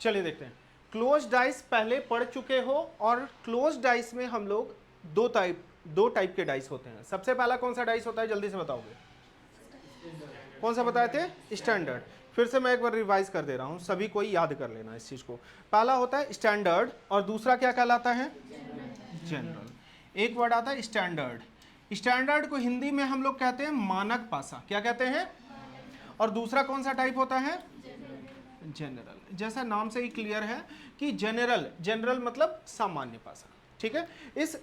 चलिए देखते हैं। क्लोज डाइस पहले पढ़ चुके हो, और क्लोज डाइस में हम लोग दो टाइप के डाइस होते हैं। सबसे पहला कौन सा डाइस होता है, जल्दी से बताओगे? कौन सा बताए थे? स्टैंडर्ड। फिर से मैं एक बार रिवाइज कर दे रहा हूं, सभी कोई याद कर लेना इस चीज को। पहला होता है स्टैंडर्ड, और दूसरा क्या कहलाता है? जनरल। एक वर्ड आता है स्टैंडर्ड। स्टैंडर्ड को हिंदी में हम लोग कहते हैं मानक पासा। क्या कहते हैं? और दूसरा कौन सा टाइप होता है? जनरल। जैसा नाम से ही क्लियर है कि जनरल मतलब सामान्य पासा। ठीक है, इस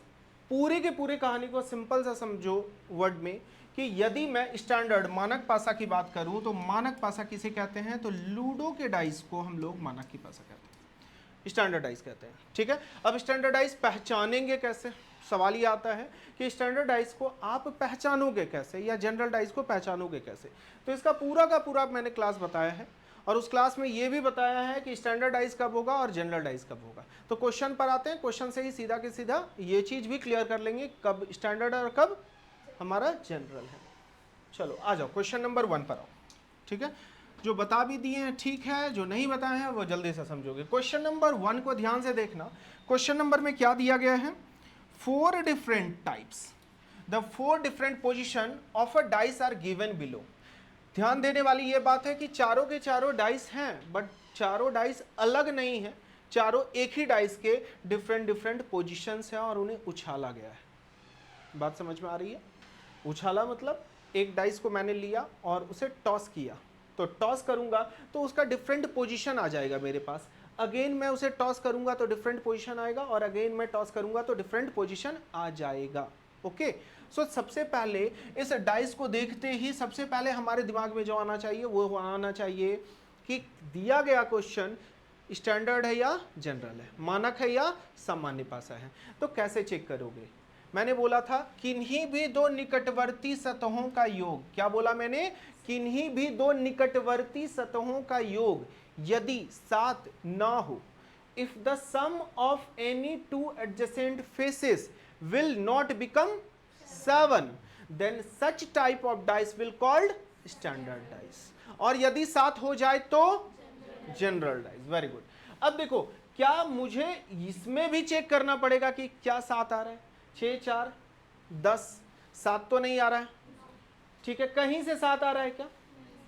पूरी की पूरी कहानी को सिंपल सा समझो वर्ड में, कि यदि मैं स्टैंडर्ड मानक पासा की बात करूं तो मानक पासा किसे कहते हैं? तो लूडो के डाइस को हम लोग मानक की पासा कहते हैं, स्टैंडर्डाइज कहते हैं। ठीक है, अब स्टैंडर्डाइज पहचानेंगे कैसे? सवाल ये आता है कि स्टैंडर्डाइज को आप पहचानोगे कैसे, या जनरल डाइज को पहचानोगे कैसे? तो इसका पूरा का पूरा मैंने क्लास बताया है, और उस क्लास में ये भी बताया है कि स्टैंडर्डाइज कब होगा और जनरलाइज कब होगा। तो क्वेश्चन पर आते हैं, क्वेश्चन से ही सीधा के सीधा ये चीज भी क्लियर कर लेंगे, कब स्टैंडर्ड और कब हमारा जनरल है। चलो आ जाओ, क्वेश्चन नंबर 1 पर आओ। ठीक है, जो बता भी दिए हैं ठीक है, जो नहीं बताए हैं वो जल्दी से समझोगे। क्वेश्चन नंबर 1 को ध्यान से देखना। क्वेश्चन नंबर में क्या दिया गया है? 4 different types, the 4 different position of a dice are given below. ध्यान देने वाली ये बात है कि चारों के चारों डाइस हैं, बट चारों डाइस अलग नहीं है, चारों एक ही डाइस के डिफरेंट पोजीशंस हैं, और उन्हें उछाला गया है। बात समझ में आ रही है? उछाला मतलब एक डाइस को मैंने लिया और उसे टॉस किया, तो टॉस करूंगा तो उसका डिफरेंट पोजीशन आ जाएगा मेरे पास। अगेन मैं उसे टॉस करूंगा तो डिफरेंट पोजीशन आएगा, और अगेन मैं टॉस करूंगा तो डिफरेंट पोजीशन आ जाएगा। ओके, सो सबसे पहले इस डाइस को देखते ही सबसे पहले हमारे दिमाग में जो आना चाहिए वो आना चाहिए कि दिया गया क्वेश्चन स्टैंडर्ड है या जनरल है, मानक है या सामान्य पासा है। तो कैसे चेक करोगे? मैंने बोला था किन्हीं भी दो निकटवर्ती सतहों का योग। क्या बोला मैंने? किन्हीं भी दो निकटवर्ती सतहों का योग यदि 7 ना हो, if the sum of any two adjacent faces will not become 7, then such type of dice will called standard dice। और यदि 7 हो जाए तो जनरल डाइस। Very good. अब देखो, क्या मुझे इसमें भी चेक करना पड़ेगा कि क्या 7 आ रहा है? 6 4 10, 7 तो नहीं आ रहा है। ठीक है, कहीं से 7 आ रहा है क्या?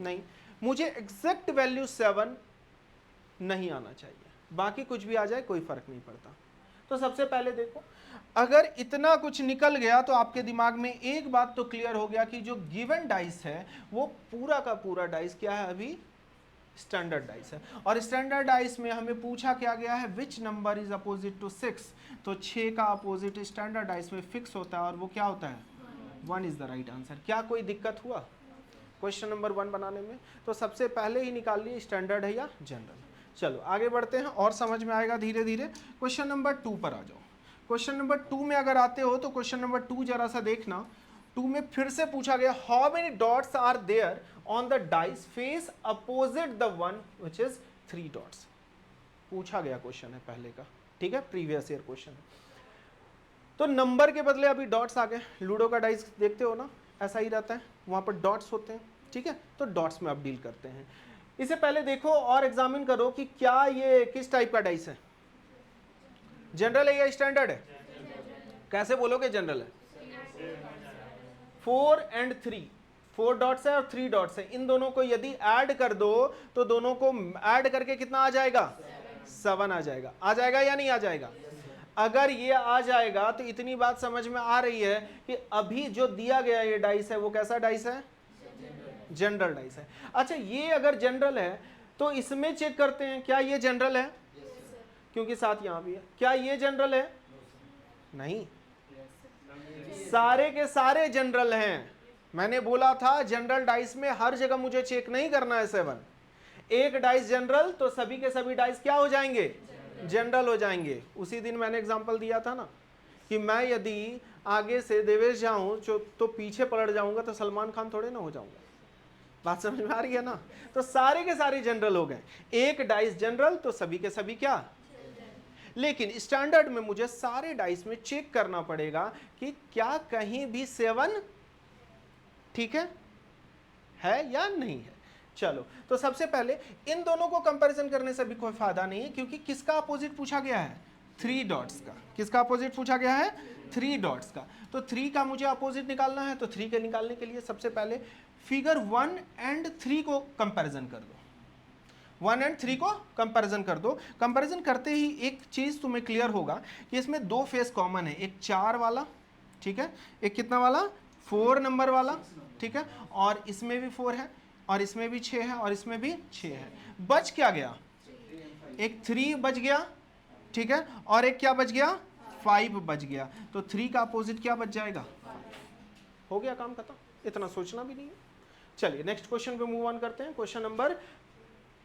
नहीं। मुझे एग्जैक्ट वैल्यू 7 नहीं आना चाहिए, बाकी कुछ भी आ जाए कोई फर्क नहीं पड़ता। तो सबसे पहले देखो, अगर इतना कुछ निकल गया तो आपके दिमाग में एक बात तो क्लियर हो गया कि जो गिवन डाइस है वो पूरा का पूरा डाइस क्या है? अभी स्टैंडर्ड डाइस है। और स्टैंडर्ड डाइस में हमें पूछा क्या गया है? Which number is opposite to 6। तो 6 का अपोजिट स्टैंडर्ड डाइस में फिक्स होता है, और वो क्या होता है? 1 इज द राइट आंसर। क्या कोई दिक्कत हुआ क्वेश्चन नंबर 1 बनाने में? तो सबसे पहले ही निकाल लिए स्टैंडर्ड है या जनरल। चलो आगे बढ़ते हैं और समझ में आएगा धीरे धीरे। क्वेश्चन नंबर 2 पर आ जाओ। क्वेश्चन नंबर 2 में अगर आते हो तो क्वेश्चन नंबर 2 जरा सा देखना। 2 में फिर से पूछा गया how many dots are there on the dice face opposite the one which is 3 dots. पूछा गया क्वेश्चन है पहले का, ठीक है, प्रीवियस ईयर क्वेश्चन है। तो नंबर के बदले अभी डॉट्स आ गए। लूडो का डाइस देखते हो ना, ऐसा ही रहता है, वहां पर डॉट्स होते हैं। ठीक है, तो डॉट्स में अब डील करते हैं। इसे पहले देखो और एग्जामिन करो कि क्या ये किस टाइप का डाइस है, जनरल है या स्टैंडर्ड है? कैसे बोलोगे जनरल है? 4 and 3, 4 डॉट्स है और 3 डॉट्स है, इन दोनों को यदि ऐड कर दो तो दोनों को ऐड करके कितना आ जाएगा? 7 आ जाएगा। आ जाएगा या नहीं आ जाएगा? अगर ये आ जाएगा तो इतनी बात समझ में आ रही है कि अभी जो दिया गया ये डाइस है वो कैसा डाइस है? जनरल डाइस है। अच्छा, ये अगर जनरल है तो इसमें चेक करते हैं क्या ये जनरल है, क्योंकि साथ यहां भी है। क्या ये जनरल है? नहीं, सारे के सारे जनरल हैं। मैंने बोला था जनरल डाइस में हर जगह मुझे चेक नहीं करना है 7। एक डाइस जनरल तो सभी के सभी डाइस क्या हो जाएंगे? जनरल हो जाएंगे। उसी दिन मैंने एग्जांपल दिया था ना कि मैं यदि आगे से देवेश जाऊं तो पीछे पलट जाऊंगा तो सलमान खान थोड़े ना हो जाऊंगा। बात समझ में आ रही है ना? तो सारे के सारे जनरल हो गए। एक डाइस जनरल तो सभी के सभी क्या? लेकिन स्टैंडर्ड में मुझे सारे डाइस में चेक करना पड़ेगा कि क्या कहीं भी 7 ठीक है या नहीं है। चलो, तो सबसे पहले इन दोनों को कंपैरिजन करने से भी कोई फायदा नहीं है, क्योंकि किसका अपोजिट पूछा गया है? 3 डॉट्स का। किसका अपोजिट पूछा गया है? 3 डॉट्स का। तो 3 का मुझे अपोजिट निकालना है, तो 3 के निकालने के लिए सबसे पहले फिगर 1 एंड 3 को कंपैरिजन कर दो। 1 एंड 3 को कंपैरिजन कर दो। कंपैरिजन करते ही एक चीज तुम्हें क्लियर होगा कि इसमें 2 फेस कॉमन है, एक 4 वाला, ठीक है, एक कितना वाला? 4 नंबर वाला, ठीक है, और इसमें भी 4 है, और इसमें भी 6 है, और इसमें भी 6 है। बच क्या गया? एक 3 बच गया, ठीक है, और एक क्या बच गया? 5 बच गया। तो 3 का अपोजिट क्या बच जाएगा? 5। हो गया काम खत्म, इतना सोचना भी नहीं है। चलिए नेक्स्ट क्वेश्चन पे मूव ऑन करते हैं। क्वेश्चन नंबर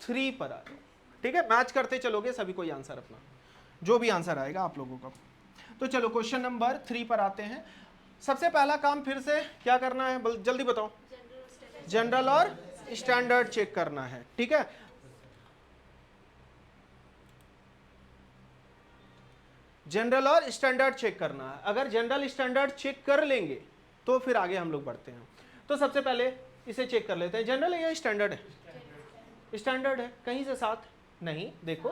3 पर आ जाओ, ठीक है, मैच करते चलोगे सभी कोई आंसर अपना, जो भी आंसर आएगा आप लोगों का। तो चलो क्वेश्चन नंबर 3 पर आते हैं। सबसे पहला काम फिर से क्या करना है, जल्दी बताओ? जनरल और स्टैंडर्ड चेक करना है, ठीक है। जनरल और स्टैंडर्ड चेक करना है। अगर जनरल स्टैंडर्ड चेक कर लेंगे तो फिर आगे हम लोग बढ़ते हैं। तो सबसे पहले इसे चेक कर लेते हैं, जनरल है या स्टैंडर्ड है? स्टैंडर्ड है। कहीं से 7 नहीं, देखो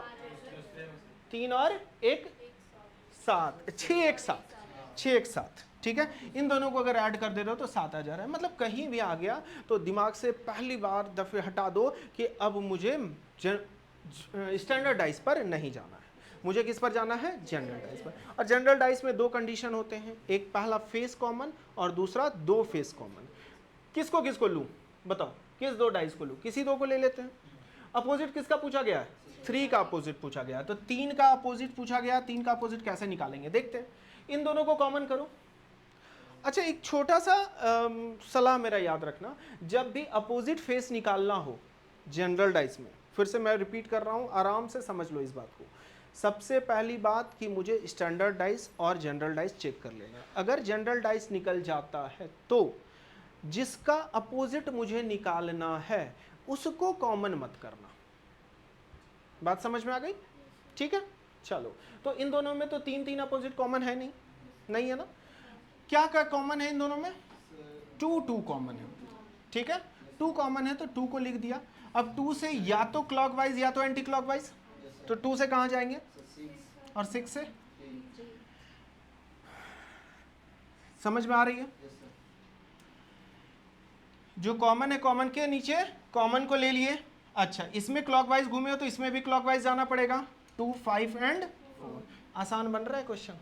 3 और 1 7, 6 1 7, 6 1 7, ठीक है। इन दोनों को अगर ऐड कर दे रहे हो तो 7 आ जा रहा है, मतलब कहीं भी आ गया तो दिमाग से पहली बार दफे हटा दो कि अब मुझे स्टैंडर्ड डाइस पर नहीं जाना है, मुझे किस पर जाना है? जनरल डाइस पर। और जनरल डाइस में 2 कंडीशन होते हैं, एक पहला फेस कॉमन और दूसरा 2 फेस कॉमन। किसको किसको लूं बताओ? किस 2 डाइस को लूं? किसी 2 को ले लेते हैं। अपोजिट किसका पूछा गया है? 3 का अपोजिट पूछा गया, तो 3 का अपोजिट पूछा गया। 3 का अपोजिट कैसे निकालेंगे देखते हैं। इन दोनों को कॉमन करो। अच्छा, एक छोटा सा सलाह मेरा याद रखना, जब भी अपोजिट फेस निकालना हो जनरल डाइस में, फिर से मैं रिपीट कर रहा हूं, आराम से समझ लो इस बात को। सबसे पहली बात कि मुझे स्टैंडर्ड डाइस और जनरल डाइस चेक कर लेना है। अगर जनरल डाइस निकल जाता है तो जिसका अपोजिट मुझे निकालना है उसको कॉमन मत करना। बात समझ में आ गई? ठीक है, चलो। तो इन दोनों में तो 3 अपोजिट कॉमन है नहीं है ना? क्या क्या कॉमन है इन दोनों में? 2 कॉमन है, ठीक है। 2 कॉमन है तो 2 को लिख दिया। अब 2 से या तो क्लॉकवाइज या तो एंटी क्लॉकवाइज, तो 2 से कहां जाएंगे? और 6 से? समझ में आ रही है? जो कॉमन है कॉमन के नीचे कॉमन को ले लिए। अच्छा, इसमें क्लॉकवाइज घूमे हो तो इसमें भी क्लॉकवाइज जाना पड़ेगा। 2 5 एंड 4। आसान बन रहा है क्वेश्चन।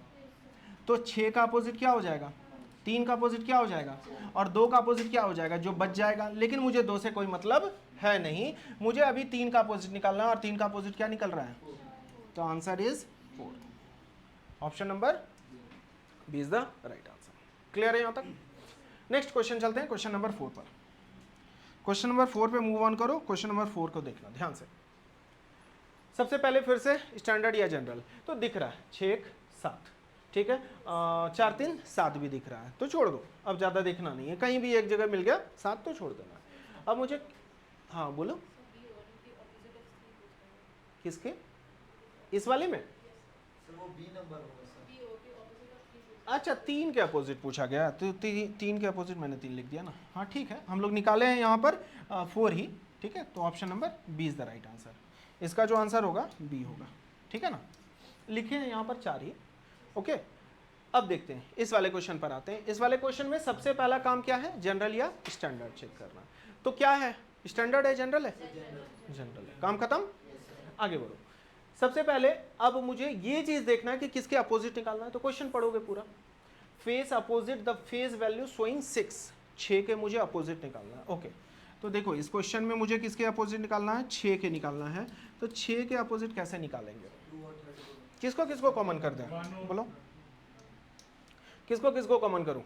तो 6 का अपोजिट क्या हो जाएगा? 3 का अपोजिट क्या हो जाएगा? और 2 का अपोजिट क्या हो जाएगा? जो बच जाएगा। लेकिन मुझे 2 से कोई मतलब है नहीं, मुझे अभी 3 का अपोजिट निकालना है, और 3 का अपोजिट क्या निकल रहा है? तो answer is 4। Option number B is the right answer. Clear है यहां तक? नेक्स्ट क्वेश्चन चलते हैं, क्वेश्चन नंबर 4 पर। क्वेश्चन नंबर 4 पे मूव ऑन करो। क्वेश्चन नंबर 4 को देखना ध्यान से। सबसे पहले फिर से स्टैंडर्ड या जनरल, तो दिख रहा है 6 1 7, ठीक है। 4 3 7 भी दिख रहा है, तो छोड़ दो, अब ज़्यादा देखना नहीं है। कहीं भी एक जगह मिल गया 7 तो छोड़ देना। अब मुझे, हाँ बोलो, किसके? इस वाले में? वो बी नंबर होगा सर। अच्छा, 3 के अपोजिट पूछा गया, तो 3 के अपोजिट मैंने 3 लिख दिया ना। हाँ ठीक है, हम लोग निकाले हैं यहाँ पर 4 ही, ठीक है। तो option number B is the right answer. इसका जो आंसर होगा बी होगा, ठीक है ना। लिखे हैं यहाँ पर 4 ही, ओके। अब देखते हैं इस वाले क्वेश्चन पर आते हैं। इस वाले क्वेश्चन में सबसे पहला काम क्या है? जनरल या स्टैंडर्ड चेक करना। तो क्या है? स्टैंडर्ड है, जनरल है? जनरल है। काम खत्म, आगे बढ़ो। सबसे पहले अब मुझे ये चीज देखना है कि किसके अपोजिट निकालना है। तो क्वेश्चन पढ़ोगे पूरा। Face opposite the face value showing 6 के मुझे अपोजिट निकालना है, ओके। तो देखो इस क्वेश्चन में मुझे किसके अपोजिट निकालना है? 6 के निकालना है। तो 6 के अपोजिट कैसे निकालेंगे? किसको किसको कॉमन कर दें? बोलो, किसको किसको कॉमन करूं?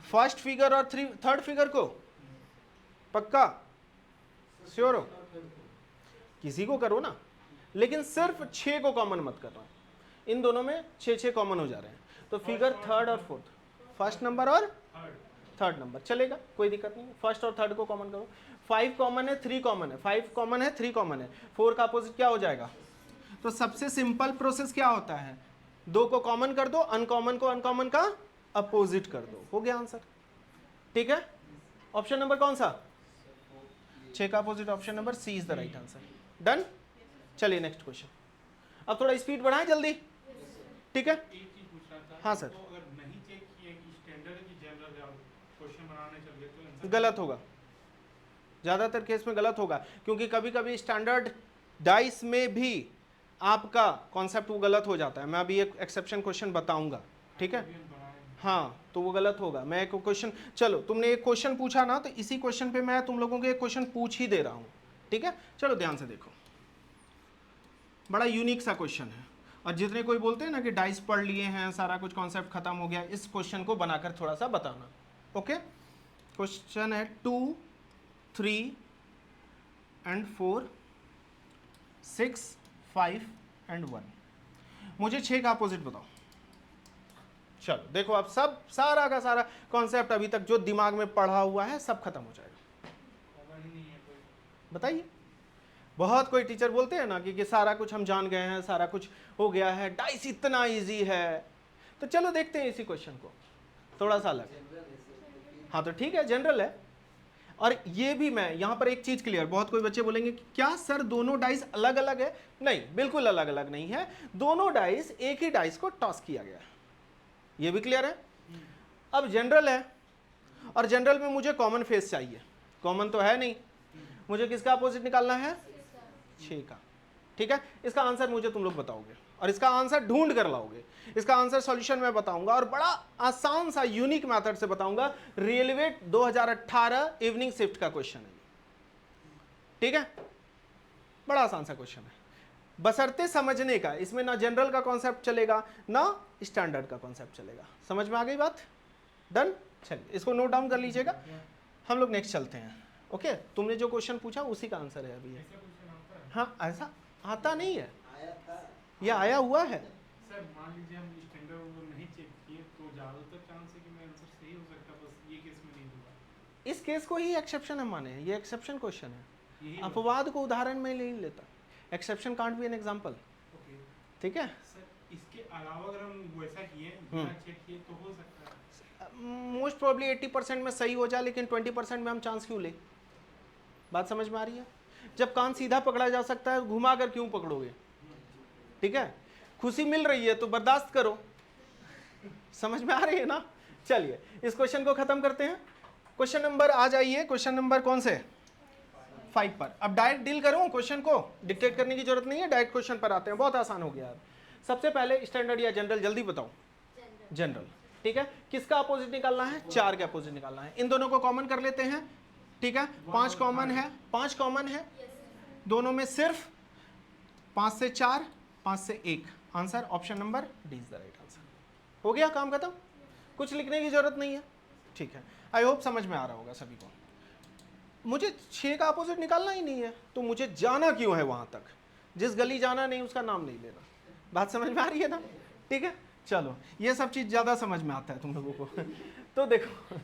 फर्स्ट फिगर और थर्ड फिगर को? पक्का श्योर हो? किसी को करो ना, लेकिन सिर्फ 6 को कॉमन मत करना। इन दोनों में 6 कॉमन हो जा रहे हैं। तो फिगर थर्ड और फोर्थ, फर्स्ट नंबर और थर्ड नंबर चलेगा, कोई दिक्कत नहीं। फर्स्ट और थर्ड को कॉमन करो। 5 कॉमन है, 3 कॉमन है, 5 कॉमन है, 3 कॉमन है। 4 का अपोजिट क्या हो जाएगा? तो सबसे सिंपल प्रोसेस क्या होता है? 2 को कॉमन कर दो, अनकॉमन को अनकॉमन का अपोजिट कर दो, हो गया आंसर, ठीक है। ऑप्शन नंबर कौन सा? 6 का opposite option number C is the right answer. Done. चलिए नेक्स्ट क्वेश्चन। अब थोड़ा स्पीड बढ़ाएं जल्दी, ठीक है। एक चीज पूछ रहा था। हाँ सर। तो अगर नहीं चेक किए कि स्टैंडर्ड की जनरल क्वेश्चन बनाने चल गए तो आंसर गलत होगा, ज्यादातर केस में गलत होगा, क्योंकि कभी कभी स्टैंडर्ड डाइस में भी आपका कॉन्सेप्ट वो गलत हो जाता है। मैं अभी एक एक्सेप्शन क्वेश्चन बताऊंगा, ठीक है। हाँ, तो वो गलत होगा। मैं एक क्वेश्चन, चलो तुमने एक क्वेश्चन पूछा ना, तो इसी क्वेश्चन पे मैं तुम लोगों को एक क्वेश्चन पूछ ही दे रहा हूँ, ठीक है। चलो ध्यान से देखो, बड़ा यूनिक सा क्वेश्चन है, और जितने कोई बोलते हैं ना कि डाइस पढ़ लिए हैं, सारा कुछ कॉन्सेप्ट खत्म हो गया, इस क्वेश्चन को बनाकर थोड़ा सा बताना। ओके, क्वेश्चन है 2, 3 and 4, 6, 5 and 1। मुझे 6 का अपोजिट बताओ। चलो देखो, अब सब सारा का सारा कॉन्सेप्ट अभी तक जो दिमाग में पढ़ा हुआ है सब खत्म हो जाएगा। कॉमन ही नहीं है कोई। बताइए। बहुत कोई टीचर बोलते हैं ना कि सारा कुछ हम जान गए हैं, सारा कुछ हो गया है, डाइस इतना इजी है। तो चलो देखते हैं इसी क्वेश्चन को थोड़ा सा अलग। हाँ तो ठीक है, जनरल है। और ये भी मैं यहाँ पर एक चीज क्लियर, बहुत कोई बच्चे बोलेंगे कि क्या सर दोनों डाइस अलग अलग है? नहीं, बिल्कुल अलग अलग नहीं है। दोनों डाइस एक ही डाइस को टॉस किया गया है, ये भी क्लियर है। अब जनरल है, और जनरल में मुझे कॉमन फेस चाहिए। कॉमन तो है नहीं, मुझे किसका अपोजिट निकालना है? 6 का, ठीक है। इसका आंसर मुझे तुम लोग बताओगे, और इसका आंसर ढूंढ कर लाओगे। इसका आंसर सॉल्यूशन में बताऊंगा, और बड़ा आसान सा यूनिक मेथड से बताऊंगा। रेलवे 2018 इवनिंग शिफ्ट का क्वेश्चन है, ठीक है। बड़ा आसान सा क्वेश्चन है, बशर्ते समझने का। इसमें ना जनरल का कॉन्सेप्ट चलेगा, ना स्टैंडर्ड का कॉन्सेप्ट चलेगा। समझ में आ गई बात? डन। चलिए इसको नोट डाउन कर लीजिएगा, हम लोग नेक्स्ट चलते हैं। ओके, तुमने जो क्वेश्चन पूछा उसी का आंसर है अभी। ऐसा क्वेश्चन आता है? हाँ, ऐसा आता नहीं है, आया था। यह आया हुआ है। सर मान लीजिए हम स्टैंडर्ड वो नहीं चेक किए तो ज़्यादातर चांस है कि मेरा आंसर सही हो सकता है, बस ये केस में नहीं होगा। इस केस को ही एक्सेप्शन हम माने हैं, ये एक्सेप्शन क्वेश्चन है। यही अपवाद को उदाहरण में नहीं लेता। Exception can't be an example, okay ठीक है। सर। इसके अलावा अगर हम वैसा किए बिना चेक किए तो हो सकता है। मोस्ट प्रॉब्ली 80% में सही हो जाए, लेकिन 20% में हम चांस क्यों ले? बात समझ में आ रही है? जब कान सीधा पकड़ा जा सकता है, घुमा कर क्यों पकड़ोगे? ठीक है, खुशी मिल रही है तो बर्दाश्त करो। समझ में आ रही है ना? चलिए इस क्वेश्चन को खत्म करते हैं। क्वेश्चन नंबर आ जाइए, क्वेश्चन नंबर कौन से? 5 पर। अब डायरेक्ट डील करूं, क्वेश्चन को डिक्टेट करने की जरूरत नहीं है, डायरेक्ट क्वेश्चन पर आते हैं। बहुत आसान हो गया अब। सबसे पहले स्टैंडर्ड या जनरल, जल्दी बताओ। जनरल, ठीक है। किसका अपोजिट निकालना है? 4 का अपोजिट निकालना है। इन दोनों को कॉमन कर लेते हैं, ठीक है। 5 कॉमन है, 5 कॉमन है दोनों में, सिर्फ 5 से 4, 5 से 1। Answer option number D is the right answer. हो गया काम खत्म, कुछ लिखने की जरूरत नहीं है, ठीक है। आई होप समझ में आ रहा होगा सभी को। मुझे 6 का अपोजिट निकालना ही नहीं है, तो मुझे जाना क्यों है वहां तक? जिस गली जाना नहीं उसका नाम नहीं लेना। बात समझ में आ रही है ना? ठीक है, चलो ये सब चीज ज्यादा समझ में आता है तुम लोगों को। तो देखो,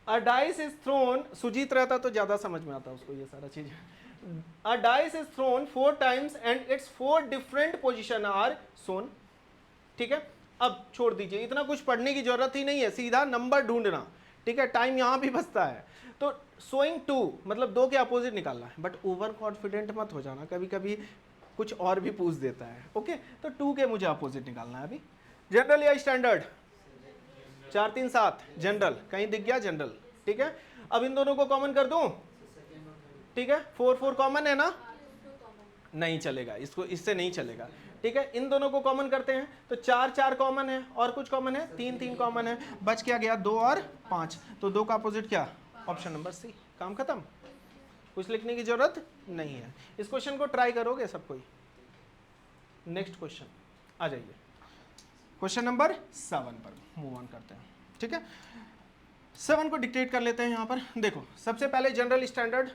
a dice is thrown, Sujeet रहता तो ज्यादा समझ में आता उसको ये सारा चीज। A dice is thrown 4 times and it's 4 different position are shown, ठीक है। अब छोड़ दीजिए, इतना कुछ पढ़ने की जरूरत ही नहीं है, सीधा नंबर ढूंढना, ठीक है। टाइम यहां भी बचता है। तो सोइंग 2 मतलब 2 के अपोजिट निकालना है, बट ओवर कॉन्फिडेंट मत हो जाना, कभी कभी कुछ और भी पूछ देता है। ओके, तो 2 के मुझे अपोजिट निकालना है अभी। जनरल या स्टैंडर्ड? 4 3 7 जनरल, कहीं दिख गया जनरल, ठीक है। अब इन दोनों को कॉमन कर दूं, ठीक है। 4 4 कॉमन है ना? नहीं चलेगा, इसको इससे नहीं चलेगा, ठीक है। इन दोनों को कॉमन करते हैं तो 4 4 कॉमन है, और कुछ कॉमन है, 3 3 कॉमन है, बच क्या गया? 2 और 5। तो 2 का अपोजिट क्या? Option number C. काम खत्म, कुछ लिखने की जरूरत नहीं है। इस क्वेश्चन को ट्राई करोगे सब कोई? नेक्स्ट क्वेश्चन आ जाइए, क्वेश्चन नंबर 7 पर मूव ऑन करते हैं, ठीक है। 7 को डिक्टेट कर लेते हैं यहाँ पर। देखो सबसे पहले जनरल स्टैंडर्ड,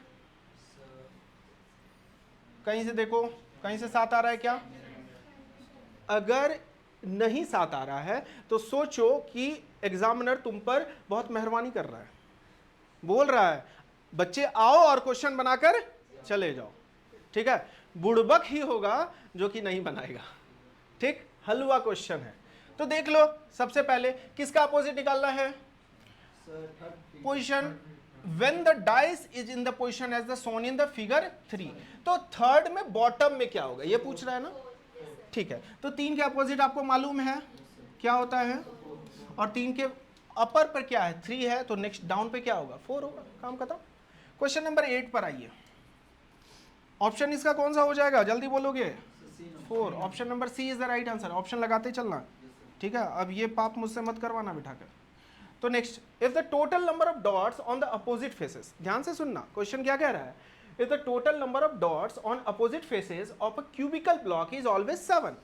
कहीं से देखो, कहीं से 7 आ रहा है क्या? अगर नहीं 7 आ रहा है तो सोचो कि एग्जामिनर तुम पर बहुत मेहरबानी कर रहा है, बोल रहा है बच्चे आओ और क्वेश्चन बनाकर चले जाओ, ठीक है। बुड़बक ही होगा जो कि नहीं बनाएगा, ठीक। हलवा क्वेश्चन है, तो देख लो सबसे पहले किसका अपोजिट निकालना है? Sir third position when the dice is in the position as the shown in the figure 3। तो थर्ड में बॉटम में क्या होगा ये पूछ रहा है ना, ठीक है। तो 3 के अपोजिट आपको मालूम है क्या होता है, और 3 के अपर पर क्या है 3 है, तो नेक्स्ट डाउन पे क्या होगा 4 होगा, काम खत्म। क्वेश्चन नंबर 8 पर आइए। ऑप्शन इसका कौन सा हो जाएगा, जल्दी बोलोगे? 4। Option number C is the right answer. Option लगाते चलना, ठीक है। अब ये पाप मुझसे मत करवाना बिठाकर। तो next, if the total number of dots on the opposite faces, ध्यान से सुनना क्वेश्चन क्या कह रहा है। If the total number of dots on opposite faces of a cubical block is always 7।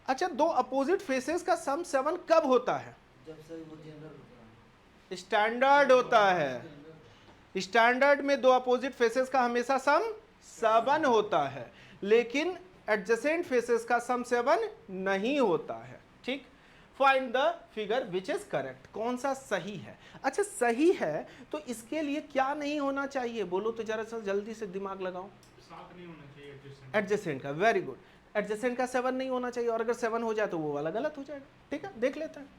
अच्छा, दो अपोजिट फेसेस का सम 7 कब होता है? जब से वो जनरल होता है, स्टैंडर्ड होता है। स्टैंडर्ड में दो अपोजिट फेसेस का हमेशा सम 7 होता है, लेकिन एडजेसेंट फेसेस का सम 7 नहीं होता है, ठीक। Find the figure which is correct, कौन सा सही है। अच्छा सही है तो इसके लिए क्या नहीं होना चाहिए, बोलो तो जरा सा जल्दी से दिमाग लगाओ। 7 नहीं होना चाहिए एडजस्टेंट। एडजेसेंट का, वेरी गुड। एडजेसेंट का 7 नहीं होना चाहिए, और अगर 7 हो जाए तो वो वाला गलत हो जाएगा, ठीक है। देख लेते हैं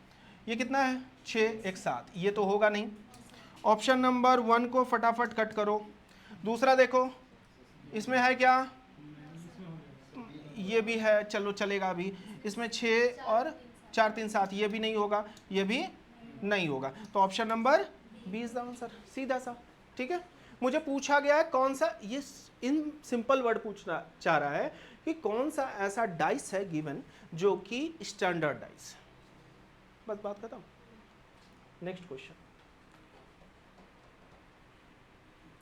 ये कितना है, 6 1 7, ये तो होगा नहीं। ऑप्शन नंबर 1 को फटाफट कट करो। दूसरा देखो इसमें है क्या, ये भी है, चलो चलेगा अभी। इसमें 6 और 4 3 7, ये भी नहीं होगा, ये भी नहीं होगा। तो option number B is the answer, सीधा सा, ठीक है। मुझे पूछा गया है कौन सा, ये इन सिंपल वर्ड पूछना चाह रहा है कि कौन सा ऐसा डाइस है गिवन जो कि स्टैंडर्ड डाइस, बस बात खत्म। नेक्स्ट क्वेश्चन,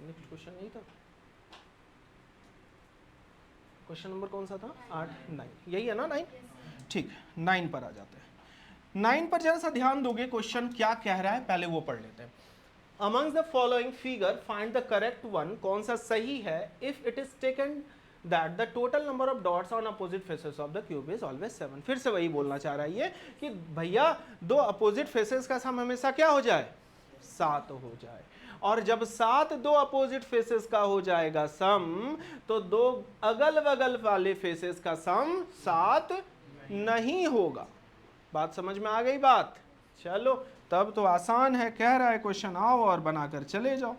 नेक्स्ट क्वेश्चन यही था। क्वेश्चन नंबर कौन सा था, 8 9, यही है ना 9, ठीक। 9 पर आ जाते हैं। 9 पर जरा सा ध्यान दोगे, क्वेश्चन क्या कह रहा है पहले वो पढ़ लेते हैं। Amongst the following figure find the correct one, कौन सा सही है if it is taken that the total number of dots on opposite faces of the cube is always 7। फिर से वही बोलना चाह रहा है ये कि भैया दो अपोजिट फेसेस का सम हमेशा क्या हो जाए, 7 हो जाए। और जब 7 दो अपोजिट फेसेस का हो जाएगा सम, तो दो अगल बगल वाले फेसेस का सम 7 नहीं होगा। बात समझ में आ गई बात? चलो तब तो आसान है, कह रहा है क्वेश्चन, आओ और बनाकर चले जाओ।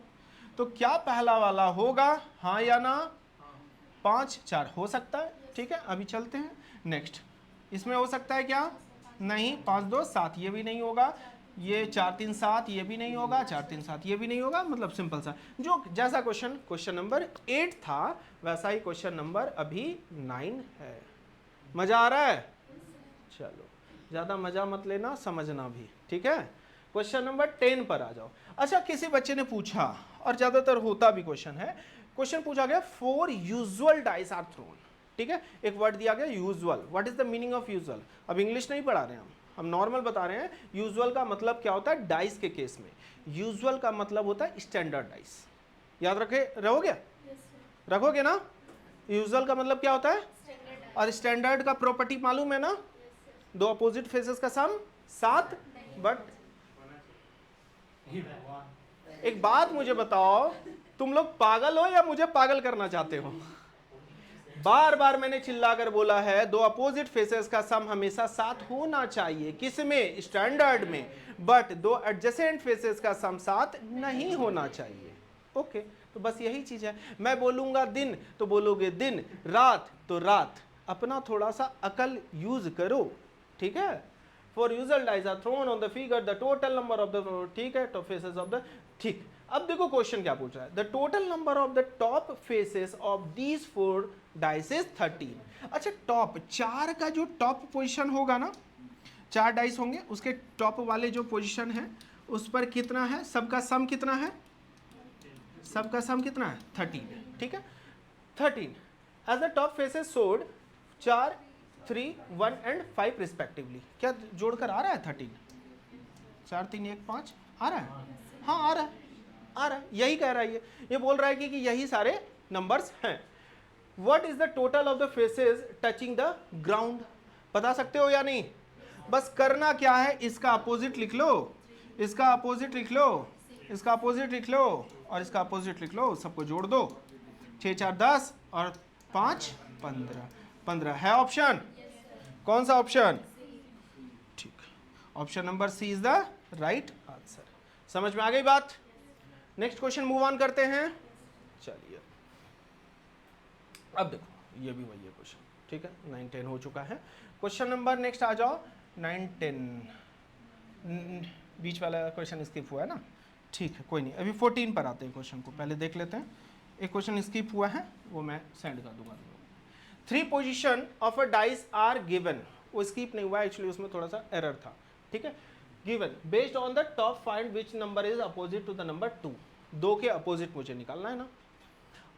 तो क्या पहला वाला होगा, हाँ या ना? 5 4 हो सकता है, ठीक है। अभी चलते हैं नेक्स्ट। इसमें हो सकता है क्या, नहीं। 5 2 7 ये भी नहीं होगा, ये 4 3 7 ये भी नहीं होगा, 4 3 7 ये भी नहीं होगा। मतलब सिंपल सा, जो जैसा क्वेश्चन नंबर 8 था वैसा ही क्वेश्चन नंबर अभी 9 है। मजा आ रहा है? चलो ज़्यादा मजा मत लेना, समझना भी, ठीक है। क्वेश्चन नंबर 10 पर आ जाओ। अच्छा, किसी बच्चे ने पूछा, और ज़्यादातर होता भी क्वेश्चन है, क्वेश्चन पूछा गया 4 यूजुअल डाइस आर थ्रोन, ठीक है। एक वर्ड दिया गया usual, what is the meaning of usual. अब इंग्लिश नहीं पढ़ा रहे हैं हम नॉर्मल बता रहे हैं। यूजुअल का मतलब क्या होता है डाइस के केस में, यूजुअल का मतलब होता है स्टैंडर्ड डाइस। याद रहोगे? रखोगे ना? यूजुअल का मतलब क्या होता है, और स्टैंडर्ड का प्रॉपर्टी मालूम है ना, दो अपोजिट फेसेस का सम 7। बट एक बात मुझे बताओ, तुम लोग पागल हो या मुझे पागल करना चाहते हो? बार बार मैंने चिल्लाकर बोला है दो अपोजिट फेसेस का सम हमेशा 7 होना चाहिए, किसमें, स्टैंडर्ड में। बट दो एडजेसेंट फेसेस का सम 7 नहीं होना चाहिए। ओके, तो बस यही चीज है। मैं बोलूंगा दिन तो बोलोगे दिन, रात तो रात। अपना थोड़ा सा अकल यूज करो, ठीक है। For usual dice are thrown on the figure the total number of the, ठीक है, टॉप फेसेस ऑफ द, ठीक। अब देखो क्वेश्चन क्या पूछ रहा है, the total number of the top faces of these 4 dice is 13। अच्छा, टॉप 4 का जो टॉप पोजीशन होगा ना, 4 डाइस होंगे, उसके टॉप वाले जो पोजीशन है उस पर कितना है, सबका सम कितना है, सबका सम कितना है 13, ठीक है। 13 as the top faces showed 4 3 1 and 5 respectively. क्या जोड़कर आ रहा है 13? 4 3 1 5 आ रहा है? हाँ आ रहा है, आ रहा है, यही कह रहा है ये बोल रहा है कि यही सारे नंबर्स हैं। What is the total of the faces touching the ground, बता सकते हो या नहीं? बस करना क्या है, इसका अपोजिट लिख लो, इसका अपोजिट लिख लो, इसका अपोजिट लिख लो, और इसका अपोजिट लिख लो, सबको जोड़ दो। 6 4 10 और 5 15 15 है ऑप्शन। कौन सा ऑप्शन? ठीक, option number C is the right answer. समझ में आ गई बात? नेक्स्ट क्वेश्चन मूव ऑन करते हैं। चलिए अब देखो ये भी वही है क्वेश्चन, ठीक है। 9 10 हो चुका है। क्वेश्चन नंबर नेक्स्ट आ जाओ 9 10। बीच वाला क्वेश्चन स्किप हुआ है ना, ठीक है कोई नहीं। अभी 14 पर आते हैं क्वेश्चन को, पहले देख लेते हैं। एक क्वेश्चन स्किप हुआ है वो मैं सेंड कर दूंगा। 3 position of a dice are given, वो स्किप नहीं हुआ एक्चुअली, उसमें थोड़ा सा एरर था, ठीक है। Given based on the top find which number is opposite to the number 2, 2 के अपोजिट मुझे निकालना है ना।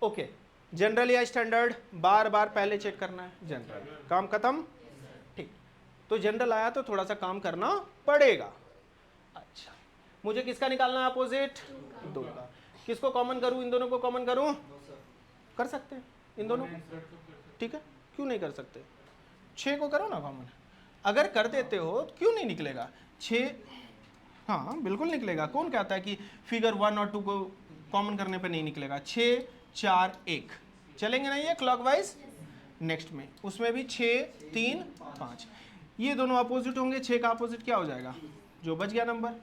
ओके, जनरल या स्टैंडर्ड, बार बार पहले चेक करना है। जनरल, काम खत्म, ठीक। तो जनरल आया तो थोड़ा सा काम करना पड़ेगा। अच्छा, मुझे किसका निकालना है अपोजिट? 2 का। किसको कॉमन करूं? इन दोनों को कॉमन करूं? कर सकते हैं इन दोनों, ठीक है। क्यों नहीं कर सकते? 6 को करो ना कॉमन। अगर कर देते हो तो क्यों नहीं निकलेगा? 6, हाँ बिल्कुल निकलेगा। कौन कहता है कि फिगर 1 और 2 को कॉमन करने पे नहीं निकलेगा? 6 4 1 चलेंगे नहीं ये क्लॉकवाइज। नेक्स्ट में उसमें भी 6 3 5, ये दोनों अपोजिट होंगे। 6 का अपोजिट क्या हो जाएगा? जो बच गया नंबर,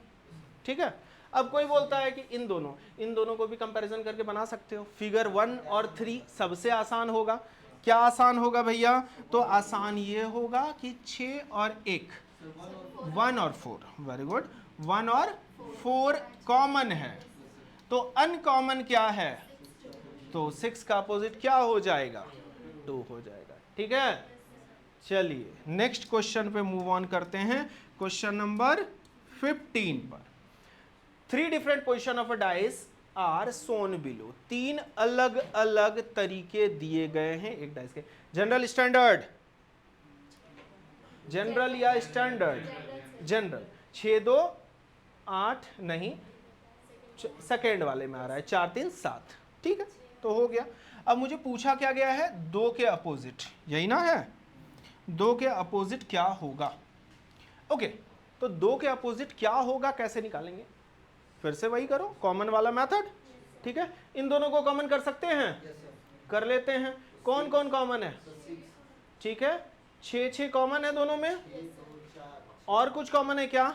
ठीक है। अब कोई बोलता है कि इन दोनों को भी कंपैरिजन करके बना सकते हो। फिगर 1 और 3 सबसे आसान होगा। क्या आसान होगा भैया? तो आसान ये होगा कि 6 और 1, 1 और 4, वेरी गुड, 1 और 4 कॉमन है। तो अनकॉमन क्या है? तो 6 का अपोजिट क्या हो जाएगा? 2 हो जाएगा, ठीक है। चलिए नेक्स्ट क्वेश्चन पे मूव ऑन करते हैं। क्वेश्चन नंबर 15 पर 3 different position of a dice are shown below, 3 अलग अलग तरीके दिए गए हैं एक डाइस के। जनरल स्टैंडर्ड, जनरल या स्टैंडर्ड? जनरल। 6 2 8 नहीं, सेकेंड वाले में आ रहा है 4 3 7, ठीक है। तो हो गया। अब मुझे पूछा क्या गया है? 2 के अपोजिट, यही ना है। 2 के अपोजिट क्या होगा? ओके, तो 2 के अपोजिट क्या होगा कैसे निकालेंगे? फिर से वही करो, कॉमन वाला मेथड, ठीक है। इन दोनों को कॉमन कर सकते हैं, कर लेते हैं। कौन कौन कॉमन है? ठीक है, 6 6 कॉमन है दोनों में। और कुछ कॉमन है क्या?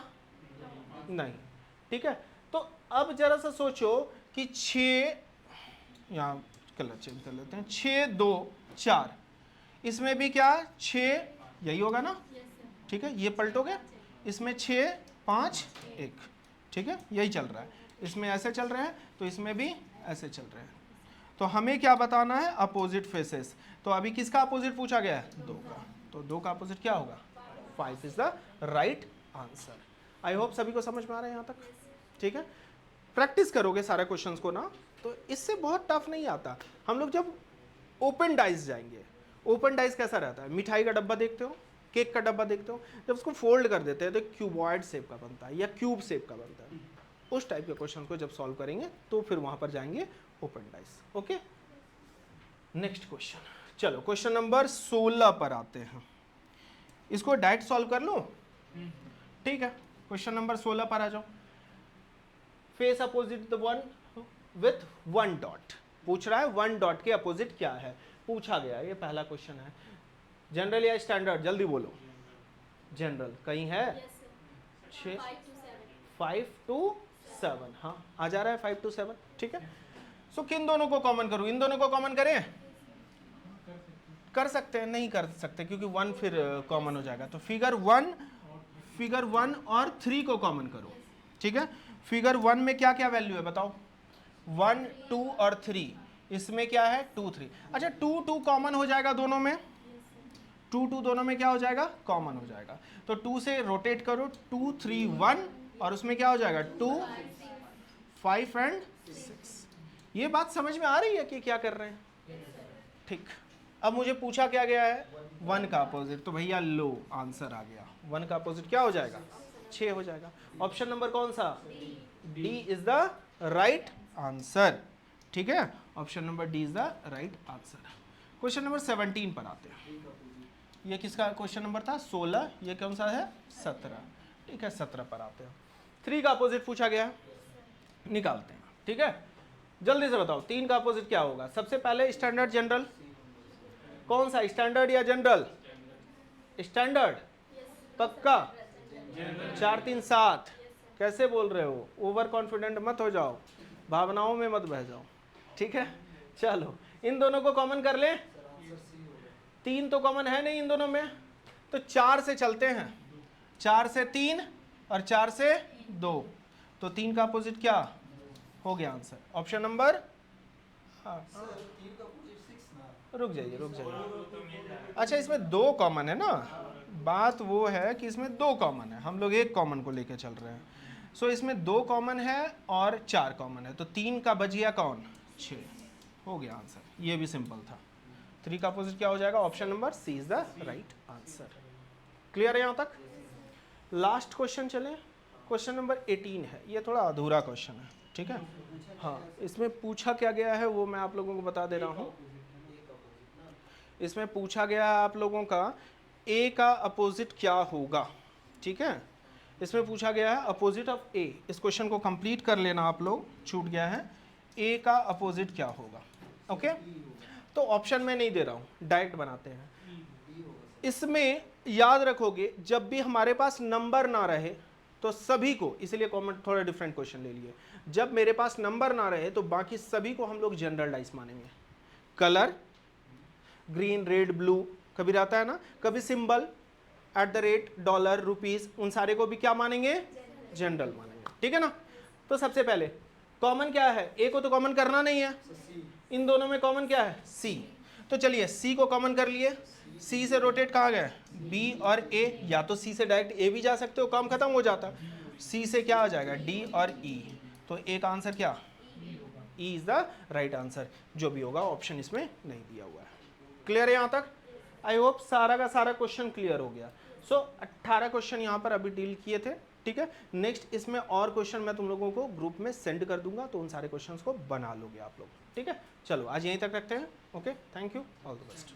नहीं, ठीक है। तो अब जरा सा सोचो कि 6, यहाँ कलर चेंज कर लेते हैं, 6 2 4, इसमें भी क्या 6 यही होगा ना, ठीक है। ये पलटोगे, इसमें 6 5 1, ठीक है, यही चल रहा है। इसमें ऐसे चल रहे हैं तो इसमें भी ऐसे चल रहे हैं। तो हमें क्या बताना है? Opposite faces. तो अभी किसका अपोजिट पूछा गया है? 2 का। तो 2 का अपोजिट क्या होगा? 5 is the right answer. I hope सभी को समझ में आ रहा है यहाँ तक, ठीक है। प्रैक्टिस करोगे सारे क्वेश्चंस को ना, तो इससे बहुत टफ नहीं आता। हम लोग जब ओपन डाइस जाएंगे, ओपन डाइस कैसा रहता है? मिठाई का डब्बा देखते हो, केक का डब्बा देखते हो, जब उसको फोल्ड कर देते हैं तो क्यूबॉइड शेप का बनता है या क्यूब शेप का बनता है। उस टाइप के क्वेश्चन को जब सॉल्व करेंगे तो फिर वहां पर जाएंगे open dice. Okay, next question. चलो क्वेश्चन नंबर 16 पर आते हैं। इसको डायरेक्ट सॉल्व कर लो, ठीक है। क्वेश्चन नंबर 16 पर आ जाओ। Face opposite the one with 1 dot पूछ रहा है। 1 डॉट के अपोजिट क्या है पूछा गया, ये पहला क्वेश्चन है। जनरल या स्टैंडर्ड? जल्दी बोलो। जनरल कहीं है? 5 to 7, हाँ आ जा रहा है 5 to 7, ठीक है। सो किन दोनों को कॉमन करूं? इन दोनों को कॉमन करें? कर सकते हैं, नहीं कर सकते क्योंकि 1 फिर कॉमन हो जाएगा। तो फिगर 1 और 3 को कॉमन करो, ठीक है। फिगर 1 में क्या क्या वैल्यू है बताओ? 1 2 और 3, इसमें क्या है? 2 3। अच्छा 2 2 कॉमन हो जाएगा दोनों में, 2 2 दोनों में क्या हो जाएगा? कॉमन हो जाएगा। तो 2 से रोटेट करो, 2 3 1, और उसमें क्या हो जाएगा? 2 5 एंड 6। ये बात समझ में आ रही है कि क्या कर रहे हैं? ठीक। अब मुझे पूछा क्या गया है? 1 का अपोजिट, तो भैया लो आंसर आ गया। 1 का अपोजिट क्या हो जाएगा? 6 हो जाएगा। ऑप्शन नंबर कौन सा? D is the right answer, ठीक है। Option number D is the right answer. Question number 17 पर आते हैं। ये किसका क्वेश्चन नंबर था? 16। ये कौन सा है? 17, ठीक है। 17 पर आते हैं। 3 का अपोजिट पूछा गया है, निकालते हैं, ठीक है। जल्दी से बताओ 3 का अपोजिट क्या होगा? सबसे पहले स्टैंडर्ड जनरल, कौन सा? स्टैंडर्ड या जनरल? स्टैंडर्ड पक्का? 4 3 7 कैसे बोल रहे हो? ओवर कॉन्फिडेंट मत हो जाओ। भावनाओं में मत बह जाओ, ठीक है। चलो इन दोनों को कॉमन कर लें, सर आंसर सी होगा। 3 तो कॉमन है नहीं इन दोनों में, तो 4 से चलते हैं, 4 से 3 और 4 से 2, तो 3 का अपोजिट क्या हो गया आंसर, ऑप्शन नंबर, सर 3 का अपोजिट 6 ना। रुक जाइए। अच्छा इसमें 2 कॉमन है ना, बात वो है कि इसमें 2 कॉमन है, हम लोग एक कॉमन को लेके चल रहे हैं। सो इसमें 2 कॉमन है और 4 कॉमन है, तो 3 का बच गया कौन, 6, हो गया आंसर। ये भी सिंपल था। 3 का अपोजिट क्या हो जाएगा, option number C is the right answer. Clear है यहाँ तक। लास्ट क्वेश्चन चलें, क्वेश्चन नंबर 18 है, ये थोड़ा अधूरा क्वेश्चन है, ठीक है। हाँ इसमें पूछा क्या गया है वो मैं आप लोगों को बता दे रहा हूँ। इसमें पूछा गया है आप लोगों का ए का अपोजिट क्या होगा, ठीक है। इसमें पूछा गया है अपोजिट ऑफ ए, इस क्वेश्चन को कंप्लीट कर लेना आप लोग, छूट गया है, ए का अपोजिट क्या होगा, ओके। तो ऑप्शन में नहीं दे रहा हूँ, डायरेक्ट बनाते हैं। इसमें याद रखोगे जब भी हमारे पास नंबर ना रहे तो सभी को, इसलिए कॉमेंट थोड़ा डिफरेंट क्वेश्चन ले लिए, जब मेरे पास नंबर ना रहे तो बाकी सभी को हम लोग जनरल डाइस मानेंगे। कलर ग्रीन रेड ब्लू कभी रहता है ना, कभी सिंबल @ डॉलर रुपीस, उन सारे को भी क्या मानेंगे, जनरल मानेंगे, ठीक है ना। तो सबसे पहले कॉमन क्या है, ए को तो कॉमन करना नहीं है, इन दोनों में कॉमन क्या है, सी। तो चलिए सी को कॉमन कर लिए, सी से रोटेट कहाँ गए, बी और ए, या तो सी से डायरेक्ट ए भी जा सकते हो, काम खत्म हो जाता। सी से क्या आ जाएगा, डी और ई, तो ए का आंसर क्या, E is the right answer, जो भी होगा ऑप्शन इसमें नहीं दिया हुआ है। क्लियर है यहाँ तक। आई होप सारा का सारा क्वेश्चन क्लियर हो गया। सो 18 क्वेश्चन यहाँ पर अभी डील किए थे, ठीक है। नेक्स्ट इसमें और क्वेश्चन मैं तुम लोगों को ग्रुप में सेंड कर दूंगा, तो उन सारे क्वेश्चंस को बना लोगे आप लोग, ठीक है। चलो आज यहीं तक रखते हैं, okay, thank you, all the best.